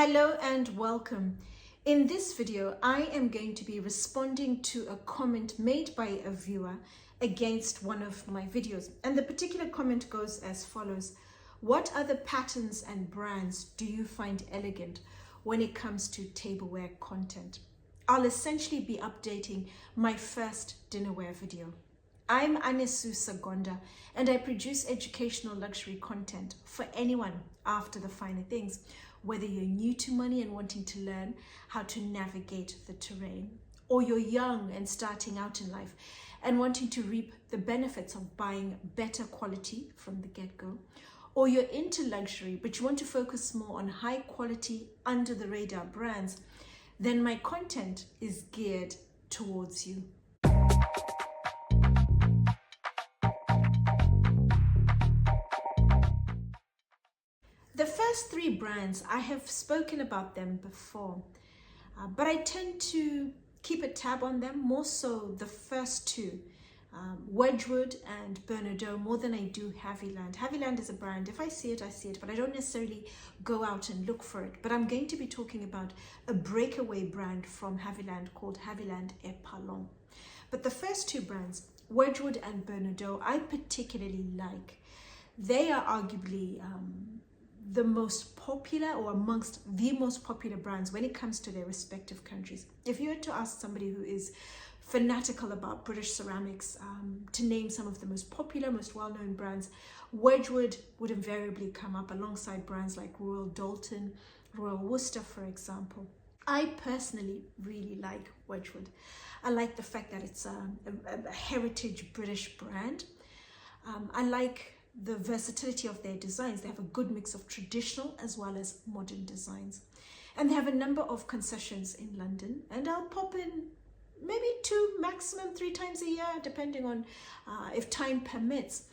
Hello and welcome. In this video, I am going to be responding to a comment made by a viewer against one of my videos. And the particular comment goes as follows. What other patterns and brands do you find elegant when it comes to tableware content? I'll essentially be updating my first dinnerware video. I'm Anesu Sagonda and I produce educational luxury content for anyone after the finer things, whether you're new to money and wanting to learn how to navigate the terrain, or you're young and starting out in life and wanting to reap the benefits of buying better quality from the get-go, or you're into luxury but you want to focus more on high quality under the radar brands, then my content is geared towards you. The first three brands, I have spoken about them before, but I tend to keep a tab on them, more so the first two, Wedgwood and Bernardaud, more than I do Haviland. Haviland is a brand, if I see it, I see it, but I don't necessarily go out and look for it. But I'm going to be talking about a breakaway brand from Haviland called Haviland et Parlon. But the first two brands, Wedgwood and Bernardaud, I particularly like. They are arguably the most popular, or amongst the most popular brands when it comes to their respective countries. If you were to ask somebody who is fanatical about British ceramics to name some of the most popular, most well-known brands, Wedgwood would invariably come up alongside brands like Royal Doulton, Royal Worcester, for example. I personally really like Wedgwood. I like the fact that it's a heritage British brand. I like the versatility of their designs. They have a good mix of traditional as well as modern designs. And they have a number of concessions in London, and I'll pop in maybe 2, maximum 3 times a year, depending on if time permits.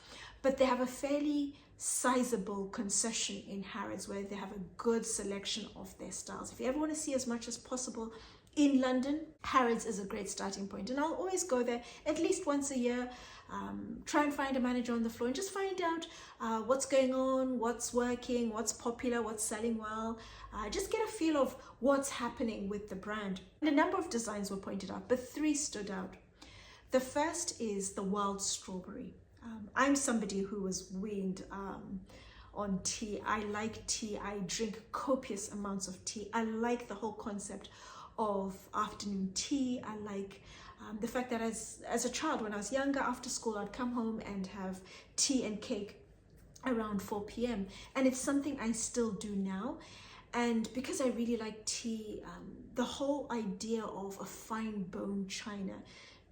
But they have a fairly sizable concession in Harrods where they have a good selection of their styles. If you ever want to see as much as possible in London, Harrods is a great starting point, and I'll always go there at least once a year, try and find a manager on the floor and just find out what's going on, what's working, what's popular, what's selling well, just get a feel of what's happening with the brand. And a number of designs were pointed out, but 3 stood out. The first is the wild strawberry. I'm somebody who was weaned on tea. I like tea. I drink copious amounts of tea. I like the whole concept of afternoon tea. I like the fact that as a child, when I was younger, after school, I'd come home and have tea and cake around 4 p.m. And it's something I still do now. And because I really like tea, the whole idea of a fine bone china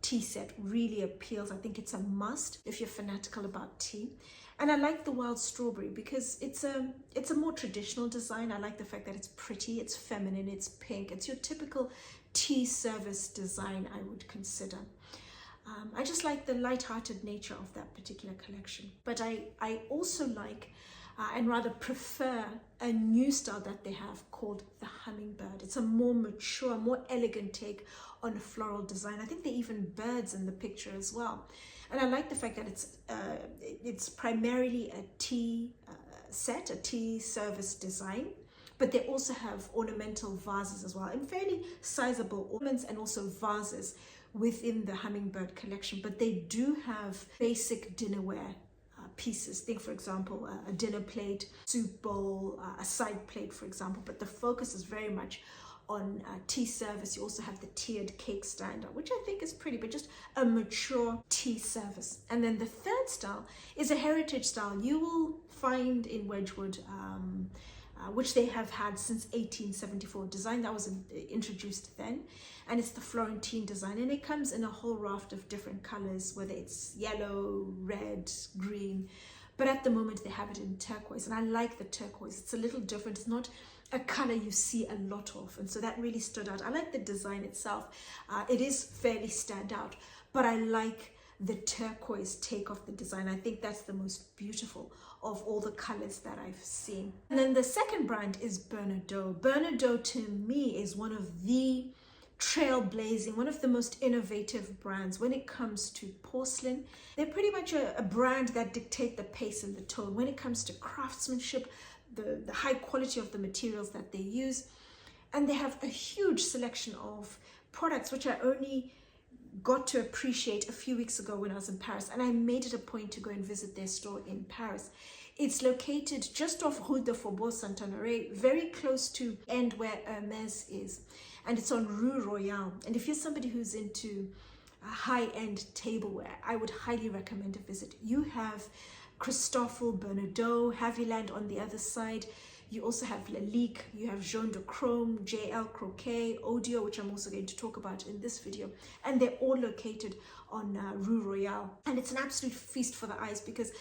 tea set really appeals. I think it's a must if you're fanatical about tea. And I like the wild strawberry because it's a more traditional design. I like the fact that it's pretty, it's feminine, it's pink. It's your typical tea service design, I would consider. I just like the light-hearted nature of that particular collection. But I also like and rather prefer a new style that they have called the hummingbird. It's a more mature, more elegant take on a floral design. I think there are even birds in the picture as well. And I like the fact that it's primarily a tea set, a tea service design, but they also have ornamental vases as well, and fairly sizable ornaments and also vases within the hummingbird collection. But they do have basic dinnerware pieces. Think, for example, a dinner plate, soup bowl, a side plate, for example, but the focus is very much on tea service. You also have the tiered cake stand, which I think is pretty, but just a mature tea service. And then the third style is a heritage style you will find in Wedgwood, which they have had since 1874, design that was introduced then, and it's the Florentine design, and it comes in a whole raft of different colors, whether it's yellow, red, green, but at the moment they have it in turquoise, and I like the turquoise. It's a little different. It's not a color you see a lot of, and so that really stood out. I like the design itself. It is fairly standout, but I like the turquoise take of the design. I think that's the most beautiful of all the colors that I've seen. And then the second brand is Bernardaud. Bernardaud to me is one of the trailblazing, one of the most innovative brands when it comes to porcelain. They're pretty much a brand that dictate the pace and the tone when it comes to craftsmanship, the high quality of the materials that they use. And they have a huge selection of products, which I only got to appreciate a few weeks ago when I was in Paris, and I made it a point to go and visit their store in Paris. It's located just off Rue de Faubourg Saint-Honoré, very close to the end where Hermès is, and it's on Rue Royale. And if you're somebody who's into high-end tableware, I would highly recommend a visit. You have Christofle, Bernardaud, Haviland on the other side. You also have Lalique, you have Jaune de Chrome, JL Coquet, Odiot, which I'm also going to talk about in this video. And they're all located on Rue Royale. And it's an absolute feast for the eyes because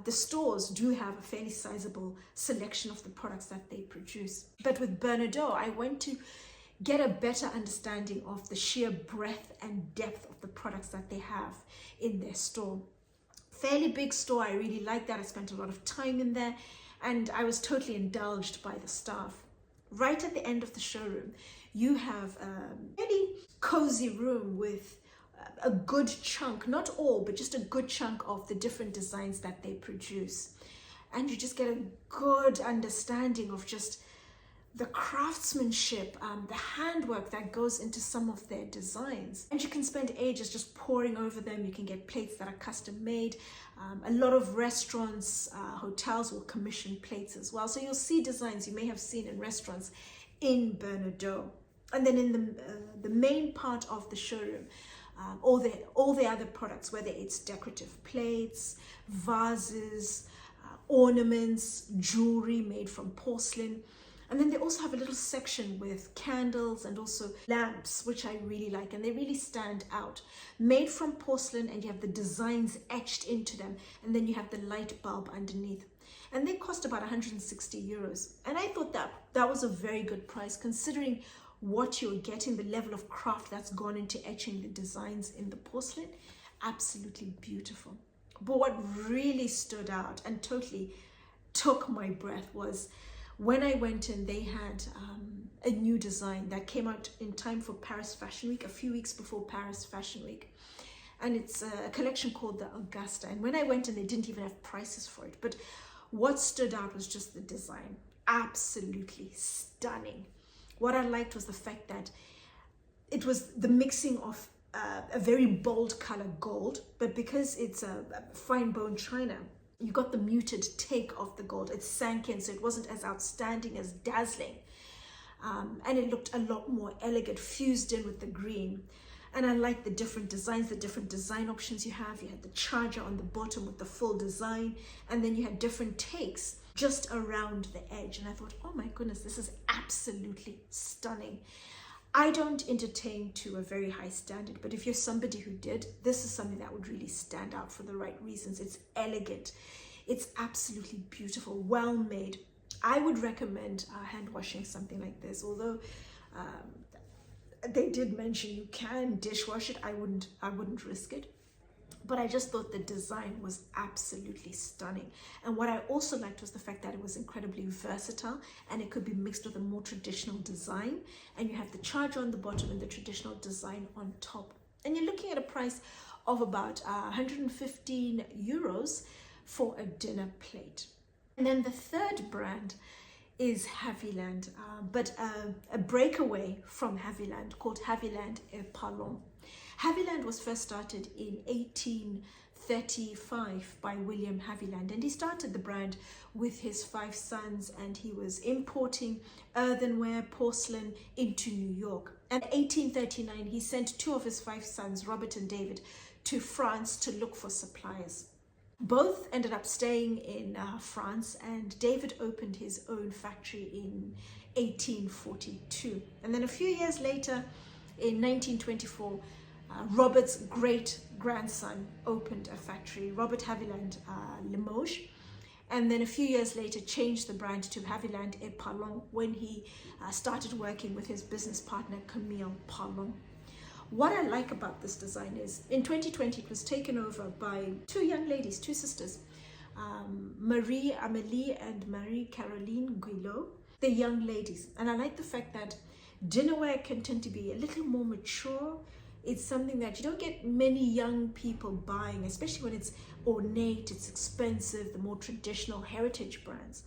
the stores do have a fairly sizable selection of the products that they produce. But with Bernardaud, I went to get a better understanding of the sheer breadth and depth of the products that they have in their store. Fairly big store, I really like that. I spent a lot of time in there, and I was totally indulged by the staff. Right at the end of the showroom, you have a really cozy room with a good chunk, not all, but just a good chunk of the different designs that they produce. And you just get a good understanding of just the craftsmanship, the handwork that goes into some of their designs. And you can spend ages just poring over them. You can get plates that are custom made. A lot of restaurants, hotels will commission plates as well. So you'll see designs you may have seen in restaurants in Bernardaud. And then in the main part of the showroom, all the other products, whether it's decorative plates, vases, ornaments, jewelry made from porcelain. And then they also have a little section with candles and also lamps, which I really like, and they really stand out. Made from porcelain, and you have the designs etched into them, and then you have the light bulb underneath. And they cost about 160 euros. And I thought that was a very good price, considering what you're getting, the level of craft that's gone into etching the designs in the porcelain. Absolutely beautiful. But what really stood out and totally took my breath was when I went in, they had a new design that came out in time for Paris Fashion Week, a few weeks before Paris Fashion Week. And it's a collection called the Augusta. And when I went in, they didn't even have prices for it. But what stood out was just the design. Absolutely stunning. What I liked was the fact that it was the mixing of a very bold color gold, but because it's a fine bone china, you got the muted take of the gold. It sank in, so it wasn't as outstanding, as dazzling. And it looked a lot more elegant, fused in with the green. And I like the different designs, the different design options you have. You had the charger on the bottom with the full design, and then you had different takes just around the edge. And I thought, oh my goodness, this is absolutely stunning. I don't entertain to a very high standard, but if you're somebody who did, this is something that would really stand out for the right reasons. It's elegant. It's absolutely beautiful, well made. I would recommend hand washing something like this, although they did mention you can dishwash it. I wouldn't risk it. But I just thought the design was absolutely stunning. And what I also liked was the fact that it was incredibly versatile and it could be mixed with a more traditional design. And you have the charger on the bottom and the traditional design on top. And you're looking at a price of about 115 euros for a dinner plate. And then the third brand is Haviland, but a breakaway from Haviland called Haviland et Parlon. Haviland was first started in 1835 by William Haviland, and he started the brand with his 5 sons, and he was importing earthenware, porcelain into New York. And in 1839, he sent 2 of his 5 sons, Robert and David, to France to look for suppliers. Both ended up staying in France, and David opened his own factory in 1842. And then a few years later, in 1924, Robert's great-grandson opened a factory, Robert Haviland Limoges, and then a few years later changed the brand to Haviland et Parlon when he started working with his business partner Camille Parlon. What I like about this design is in 2020 it was taken over by 2 young ladies, 2 sisters, Marie Amélie and Marie Caroline Gullo. They're young ladies, and I like the fact that dinnerware can tend to be a little more mature. It's something that you don't get many young people buying, especially when it's ornate, it's expensive, the more traditional heritage brands.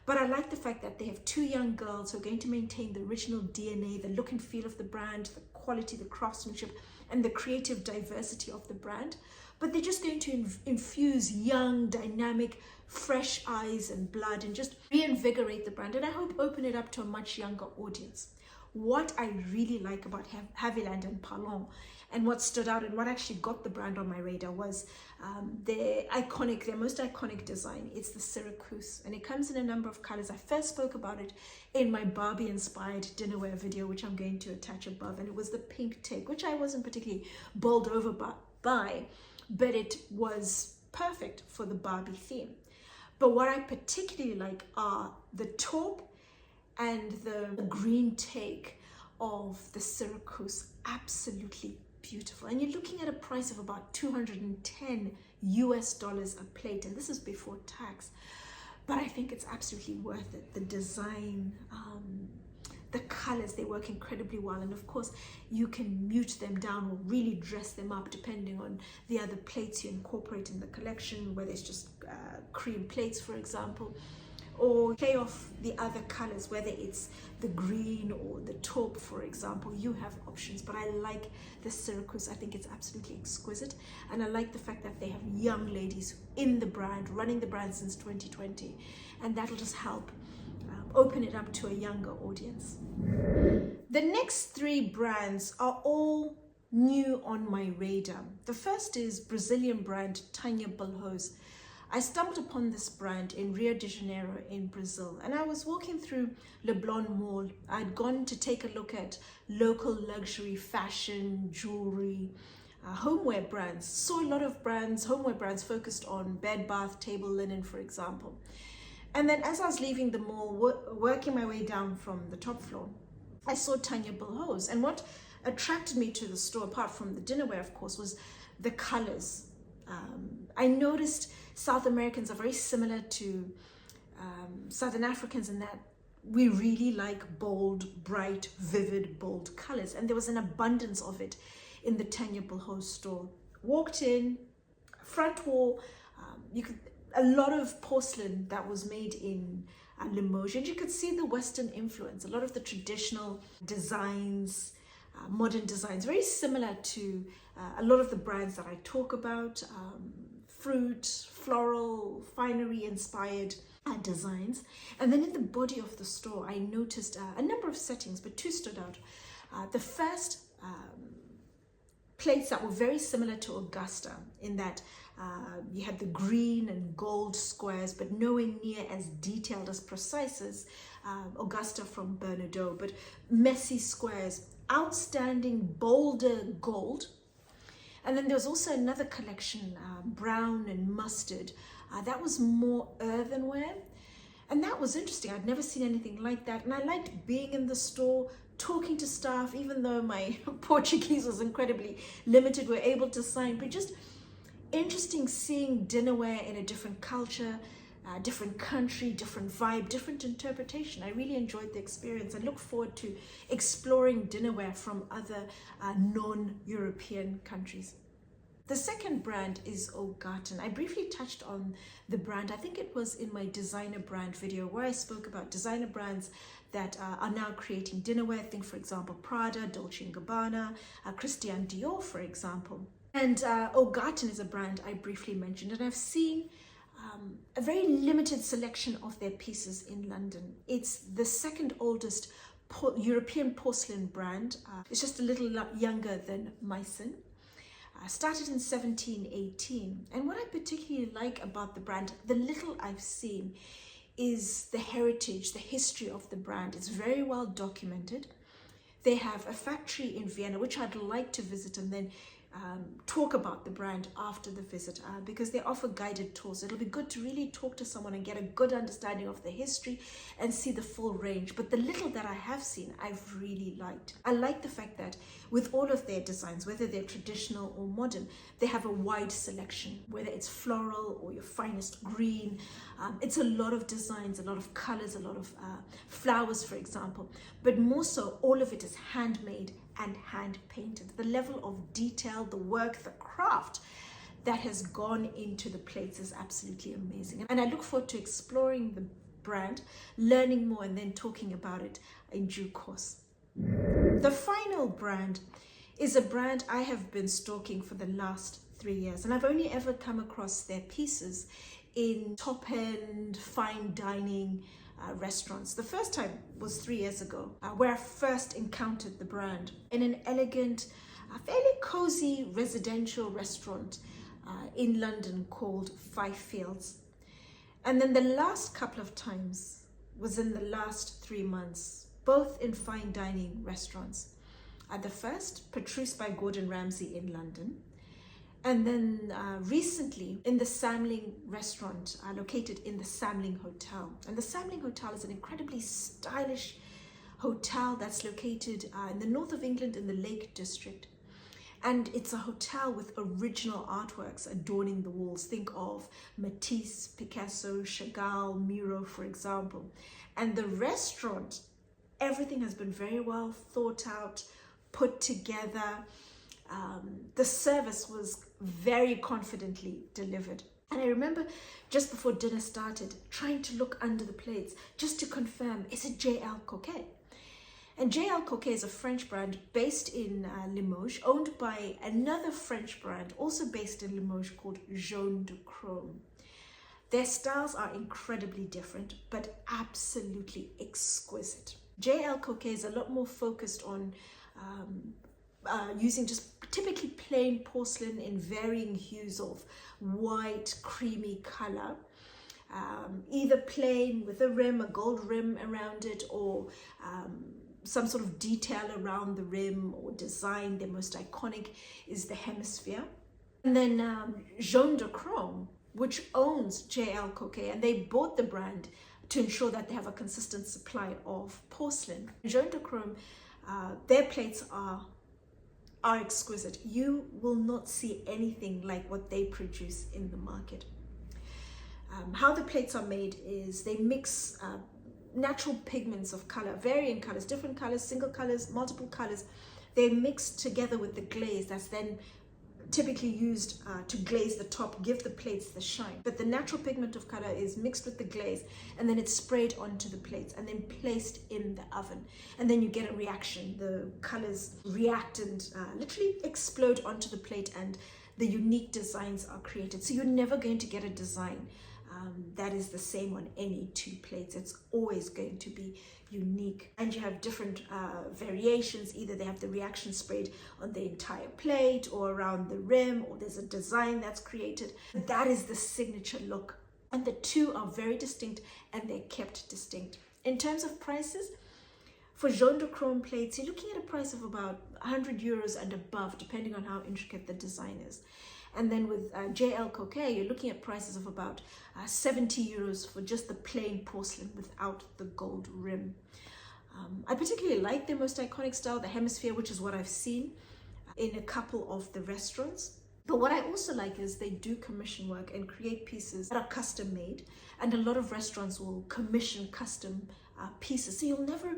But I like the fact that they have two young girls who are going to maintain the original DNA, the look and feel of the brand, the quality, the craftsmanship, and the creative diversity of the brand. But they're just going to infuse young, dynamic, fresh eyes and blood and just reinvigorate the brand. And I hope open it up to a much younger audience. What I really like about Haviland and Parlon, and what stood out and what actually got the brand on my radar, was their most iconic design. It's the Syracuse, and it comes in a number of colors. I first spoke about it in my Barbie inspired dinnerware video, which I'm going to attach above, and it was the pink take, which I wasn't particularly bowled over by, but it was perfect for the Barbie theme. But what I particularly like are the taupe and the green take of the Syracuse. Absolutely beautiful. And you're looking at a price of about $210 US a plate, and this is before tax. But I think it's absolutely worth it. The design, the colors, they work incredibly well. And of course, you can mute them down or really dress them up depending on the other plates you incorporate in the collection, whether it's just cream plates, for example, or play off the other colors, whether it's the green or the taupe, for example. You have options, but I like the Syracuse. I think it's absolutely exquisite, and I like the fact that they have young ladies in the brand, running the brand since 2020, and that'll just help open it up to a younger audience. The next three brands are all new on my radar. The first is Brazilian brand Tania Bulhões. I stumbled upon this brand in Rio de Janeiro in Brazil, and I was walking through Leblon Mall. I'd gone to take a look at local luxury fashion, jewelry, homeware brands. Saw a lot of brands, homeware brands focused on bed, bath, table linen, for example. And then as I was leaving the mall, working my way down from the top floor, I saw Tania Bulhões. And what attracted me to the store, apart from the dinnerware, of course, was the colors. I noticed South Americans are very similar to Southern Africans in that we really like bold, bright, vivid, bold colors. And there was an abundance of it in the Tania Bulhões store. Walked in, front wall, a lot of porcelain that was made in Limoges. And you could see the Western influence, a lot of the traditional designs, modern designs, very similar to a lot of the brands that I talk about, fruit, floral, finery inspired designs. And then in the body of the store, I noticed a number of settings, but two stood out. The first, plates that were very similar to Augusta, in that you had the green and gold squares, but nowhere near as detailed, as precise as Augusta from Bernardaud, but messy squares, outstanding, bolder gold. And then there was also another collection, brown and mustard, that was more earthenware. And that was interesting. I'd never seen anything like that. And I liked being in the store, talking to staff, even though my Portuguese was incredibly limited, we're able to sign, but just interesting seeing dinnerware in a different culture, different country, different vibe, different interpretation. I really enjoyed the experience. I look forward to exploring dinnerware from other non-European countries. The second brand is Augarten. I briefly touched on the brand. I think it was in my designer brand video where I spoke about designer brands that are now creating dinnerware. Think, for example, Prada, Dolce & Gabbana, Christian Dior, for example. And Augarten is a brand I briefly mentioned, and I've seen a very limited selection of their pieces in London. It's the second oldest European porcelain brand. It's just a little younger than Meissen. Started in 1718. And what I particularly like about the brand, the little I've seen, is the heritage, the history of the brand. It's very well documented. They have a factory in Vienna, which I'd like to visit and then talk about the brand after the visit, because they offer guided tours. It'll be good to really talk to someone and get a good understanding of the history and see the full range. But the little that I have seen, I've really liked. I like the fact that with all of their designs, whether they're traditional or modern, they have a wide selection, whether it's floral or your finest green. It's a lot of designs, a lot of colors, a lot of flowers, for example, but more so, all of it is handmade and hand painted. The level of detail, the work, the craft that has gone into the plates is absolutely amazing. And I look forward to exploring the brand, learning more and then talking about it in due course. The final brand is a brand I have been stalking for the last 3 years, and I've only ever come across their pieces in top-end fine dining restaurants. The first time was 3 years ago, where I first encountered the brand in an elegant, fairly cozy residential restaurant in London called Five Fields. And then the last couple of times was in the last 3 months, both in fine dining restaurants. The first, Petrus by Gordon Ramsay in London. And then recently in the Samling restaurant, located in the Samling Hotel. And the Samling Hotel is an incredibly stylish hotel that's located in the north of England in the Lake District. And it's a hotel with original artworks adorning the walls. Think of Matisse, Picasso, Chagall, Miro, for example. And the restaurant, everything has been very well thought out, put together. The service was very confidently delivered. And I remember just before dinner started, trying to look under the plates just to confirm, is it JL Coquet? And JL Coquet is a French brand based in Limoges, owned by another French brand also based in Limoges called Jaune de Chrome. Their styles are incredibly different, but absolutely exquisite. JL Coquet is a lot more focused on using just typically plain porcelain in varying hues of white, creamy color. Either plain with a rim, a gold rim around it, or some sort of detail around the rim or design. Their most iconic is the hemisphere. And then Jaune de Chrome, which owns JL Coquet, and they bought the brand to ensure that they have a consistent supply of porcelain. Jaune de Chrome, their plates are exquisite. You will not see anything like what they produce in the market. How the plates are made is they mix natural pigments of color, varying colors, different colors, single colors, multiple colors. They mix together with the glaze that's then typically used to glaze the top, give the plates the shine. But the natural pigment of color is mixed with the glaze, and then it's sprayed onto the plates and then placed in the oven. And then you get a reaction. The colors react and literally explode onto the plate, and the unique designs are created. So you're never going to get a design that is the same on any two plates. It's always going to be unique. And you have different variations. Either they have the reaction sprayed on the entire plate or around the rim, or there's a design that's created. That is the signature look. And the two are very distinct, and they're kept distinct. In terms of prices, for Jaune de Chrome plates, you're looking at a price of about 100 euros and above, depending on how intricate the design is. And then with JL Coquet, you're looking at prices of about 70 euros for just the plain porcelain without the gold rim. I particularly like their most iconic style, the hemisphere, which is what I've seen in a couple of the restaurants. But what I also like is they do commission work and create pieces that are custom made. And a lot of restaurants will commission custom pieces. So you'll never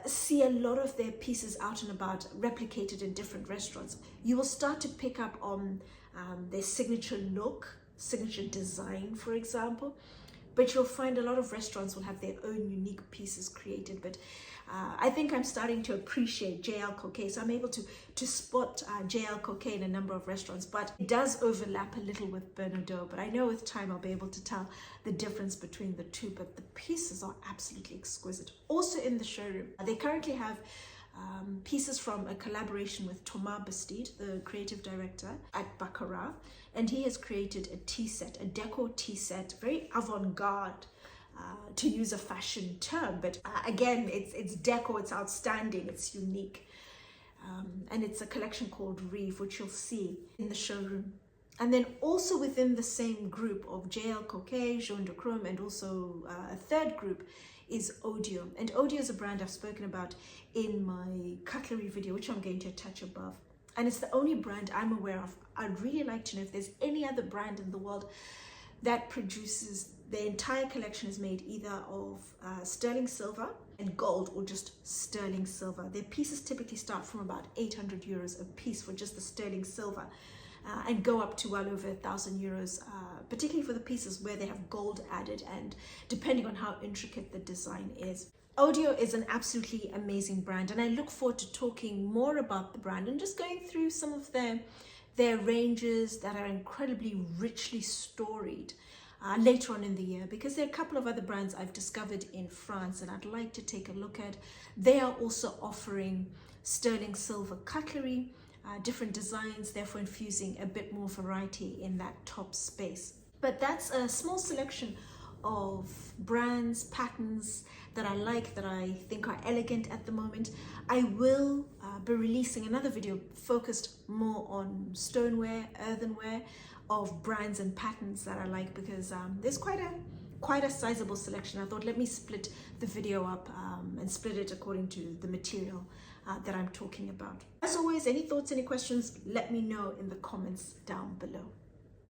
see a lot of their pieces out and about replicated in different restaurants. You will start to pick up on their signature look, signature design, for example, but you'll find a lot of restaurants will have their own unique pieces created. But I think I'm starting to appreciate JL Coquet, so I'm able to spot JL Coquet in a number of restaurants, but it does overlap a little with Bernardaud. But I know with time I'll be able to tell the difference between the two, but the pieces are absolutely exquisite. Also in the showroom, they currently have pieces from a collaboration with Thomas Bastide, the creative director at Baccarat, and he has created a tea set, a decor tea set, very avant-garde, to use a fashion term, but again, it's decor, it's outstanding, it's unique. And it's a collection called Reeve, which you'll see in the showroom. And then also within the same group of JL Coquet, Jaune de Chrome, and also a third group is Odiot. And Odiot is a brand I've spoken about in my cutlery video, which I'm going to attach above. And it's the only brand I'm aware of. I'd really like to know if there's any other brand in the world that produces, the entire collection is made either of sterling silver and gold, or just sterling silver. Their pieces typically start from about 800 euros a piece for just the sterling silver, and go up to well over 1,000 euros particularly for the pieces where they have gold added and depending on how intricate the design is. Odiot is an absolutely amazing brand, and I look forward to talking more about the brand and just going through some of their ranges that are incredibly richly storied later on in the year, because there are a couple of other brands I've discovered in France and I'd like to take a look at. They are also offering sterling silver cutlery, different designs, therefore infusing a bit more variety in that top space. But that's a small selection of brands, patterns that I like, that I think are elegant at the moment. I will be releasing another video focused more on stoneware, earthenware, of brands and patterns that I like, because there's quite a sizable selection. I thought, let me split the video up and split it according to the material that I'm talking about. As always, any thoughts, any questions, let me know in the comments down below.